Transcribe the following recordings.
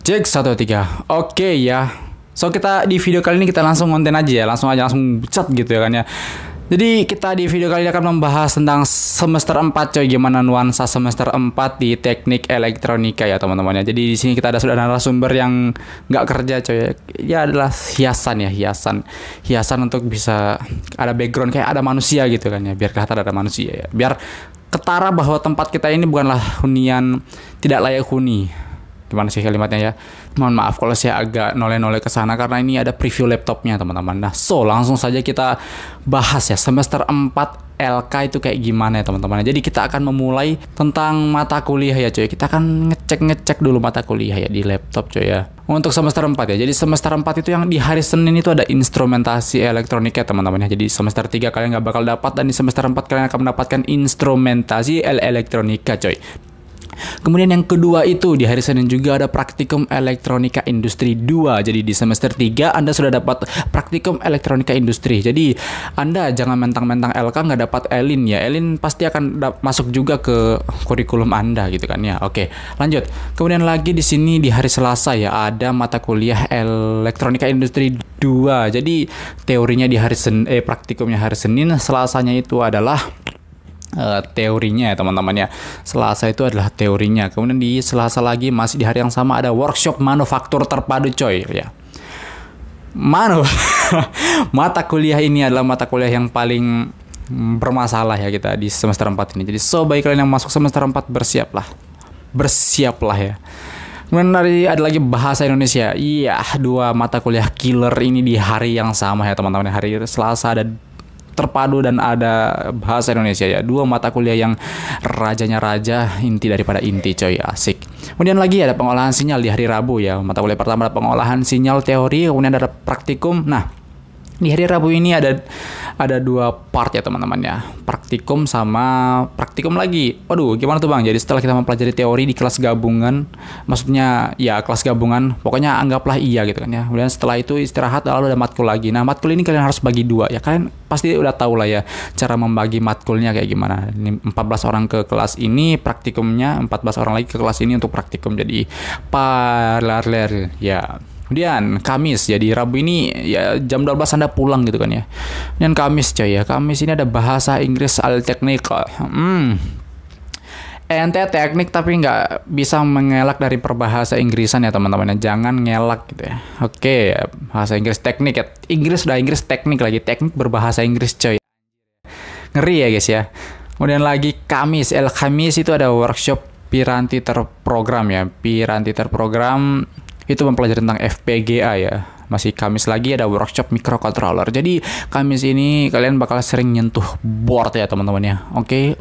Cek 1 2 3. Oke ya. So kita di video kali ini kita langsung konten aja ya, langsung cat gitu ya kan ya. Jadi kita di video kali ini akan membahas tentang semester 4 coy, gimana nuansa semester 4 di teknik elektronika ya teman-teman ya. Jadi di sini kita sudah narasumber yang nggak kerja coy. Ya adalah hiasan untuk bisa ada background kayak ada manusia gitu kan ya, biar kelihatan ada manusia ya. Biar ketara bahwa tempat kita ini bukanlah hunian tidak layak huni. Gimana sih kalimatnya ya? Mohon maaf kalau saya agak noleh-noleh ke sana karena ini ada preview laptopnya teman-teman. Nah, langsung saja kita bahas ya semester 4 LK itu kayak gimana ya teman-teman. Jadi kita akan memulai tentang mata kuliah ya coy. Kita akan ngecek dulu mata kuliah ya di laptop coy ya. Untuk semester 4 ya. Jadi semester 4 itu yang di hari Senin itu ada instrumentasi elektronika teman-teman ya. Jadi semester 3 kalian nggak bakal dapat, dan di semester 4 kalian akan mendapatkan instrumentasi elektronika coy. Kemudian yang kedua itu di hari Senin juga ada praktikum elektronika industri 2. Jadi di semester 3 Anda sudah dapat praktikum elektronika industri. Jadi Anda jangan mentang-mentang LK nggak dapat Elin ya. Elin pasti akan masuk juga ke kurikulum Anda gitu kan ya. Oke, lanjut. Kemudian lagi di sini di hari Selasa ya ada mata kuliah elektronika industri 2. Jadi teorinya di hari praktikumnya hari Senin, Selasanya itu adalah teorinya ya teman-teman ya. Selasa itu adalah teorinya. Kemudian di Selasa lagi masih di hari yang sama ada workshop manufaktur terpadu coy ya. Mata kuliah ini adalah mata kuliah yang paling bermasalah ya kita di semester 4 ini. Jadi baik kalian yang masuk semester 4 bersiaplah ya. Kemudian ada lagi bahasa Indonesia. Iya, 2 mata kuliah killer ini di hari yang sama ya teman-teman. Hari Selasa ada terpadu dan ada bahasa Indonesia ya. 2 mata kuliah yang rajanya raja, inti daripada inti coy, asik. Kemudian lagi ada pengolahan sinyal di hari Rabu ya. Mata kuliah pertama ada pengolahan sinyal teori, kemudian ada praktikum. Nah, di hari Rabu ini ada 2 part ya teman-teman ya. Praktikum sama praktikum lagi. Waduh, gimana tuh Bang? Jadi setelah kita mempelajari teori di kelas gabungan, maksudnya ya kelas gabungan, pokoknya anggaplah iya gitu kan ya. Kemudian setelah itu istirahat lalu ada matkul lagi. Nah, matkul ini kalian harus bagi 2 ya. Kalian pasti udah tahu lah ya cara membagi matkulnya kayak gimana. Ini 14 orang ke kelas ini praktikumnya, 14 orang lagi ke kelas ini untuk praktikum. Jadi paralel ya. Kemudian Kamis, jadi Rabu ini ya jam 12 Anda pulang gitu kan ya. Dan Kamis coy ya, Kamis ini ada bahasa Inggris teknik. Ente teknik tapi nggak bisa mengelak dari perbahasa Inggrisan ya teman-teman ya. Jangan ngelak gitu ya. Oke, bahasa Inggris teknik ya. Inggris teknik lagi, teknik berbahasa Inggris coy. Ngeri ya guys ya. Kemudian lagi Kamis, Kamis itu ada workshop Piranti terprogram ya. Piranti terprogram itu mempelajari tentang FPGA ya. Masih Kamis lagi ada workshop microcontroller. Jadi Kamis ini kalian bakal sering nyentuh board ya teman-teman ya. Oke.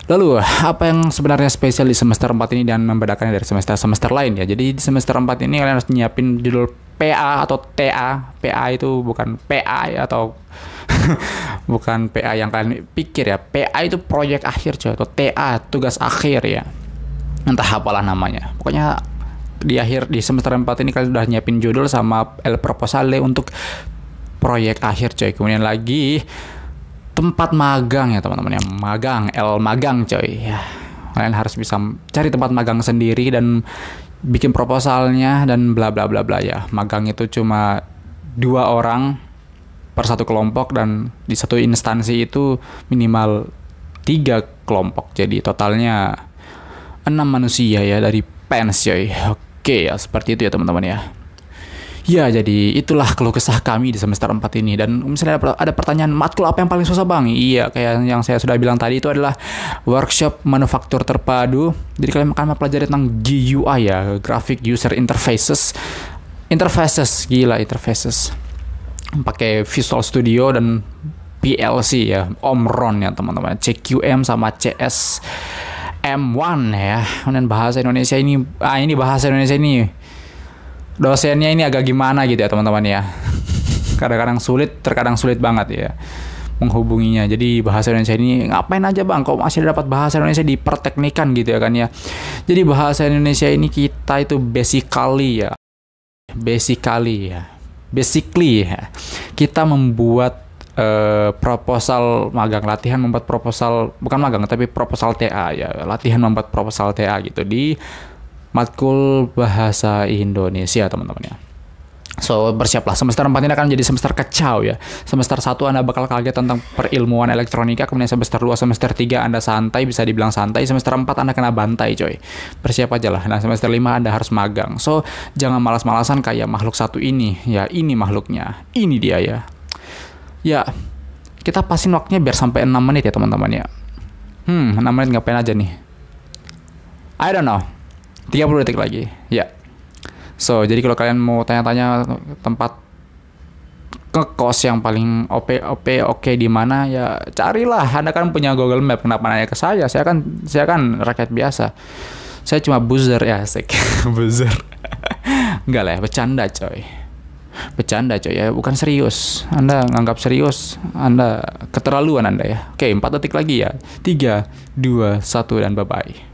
Lalu apa yang sebenarnya spesial di semester 4 ini dan membedakannya dari semester lain ya. Jadi di semester 4 ini kalian harus nyiapin judul PA atau TA. PA itu bukan PA ya, atau bukan PA yang kalian pikir ya. PA itu proyek akhir coy, atau TA tugas akhir ya. Entah apalah namanya. Pokoknya di semester 4 ini kalian udah nyiapin judul sama proposal untuk proyek akhir coy. Kemudian lagi tempat magang ya teman-teman ya. Magang coy ya. Kalian harus bisa cari tempat magang sendiri dan bikin proposalnya dan bla bla bla bla ya. Magang itu cuma 2 orang per satu kelompok, dan di satu instansi itu minimal 3 kelompok. Jadi totalnya 6 manusia ya dari PENS coy. Oke ya, seperti itu ya teman-teman ya. Ya, jadi itulah keluh kesah kami di semester 4 ini. Dan misalnya ada pertanyaan, matkul apa yang paling susah Bang? Iya, kayak yang saya sudah bilang tadi, itu adalah workshop manufaktur terpadu. Jadi kalian akan mempelajari tentang GUI ya, Graphic User Interfaces. Interfaces. Pakai Visual Studio dan PLC ya, Omron ya teman-teman. CQM sama CS M1 ya. Kemudian bahasa Indonesia ini bahasa Indonesia ini dosennya ini agak gimana gitu ya teman-teman ya. Kadang-kadang sulit, terkadang sulit banget ya menghubunginya. Jadi bahasa Indonesia ini ngapain aja Bang kok masih dapat bahasa Indonesia di perteknikan gitu ya kan ya. Jadi bahasa Indonesia ini kita itu basically ya kita membuat proposal magang, latihan membuat proposal, bukan magang tapi proposal TA ya, latihan membuat proposal TA gitu di matkul bahasa Indonesia teman-teman ya. So, bersiaplah. Semester 4 ini akan menjadi semester kacau ya. Semester 1 Anda bakal kaget tentang perilmuan elektronika. Kemudian semester 2, semester 3 Anda santai, bisa dibilang santai. Semester 4 Anda kena bantai coy. Bersiap aja lah. Nah, semester 5 Anda harus magang. So, jangan malas-malasan kayak makhluk satu ini. Ya, ini makhluknya. Ini dia ya. Ya, kita pasin waktunya biar sampai 6 menit ya teman-teman ya. 6 menit ngapain aja nih? I don't know. 30 detik lagi. Ya. So, jadi kalau kalian mau tanya-tanya tempat ngekos yang paling oke di mana ya carilah. Anda kan punya Google Map, kenapa nanya ke saya? Saya kan rakyat biasa. Saya cuma buzzer ya, asik. Buzzer. Enggak lah ya, bercanda coy ya, bukan serius. Anda nganggap serius, Anda keterlaluan Anda ya. Oke, 4 detik lagi ya. 3, 2, 1 dan bye-bye.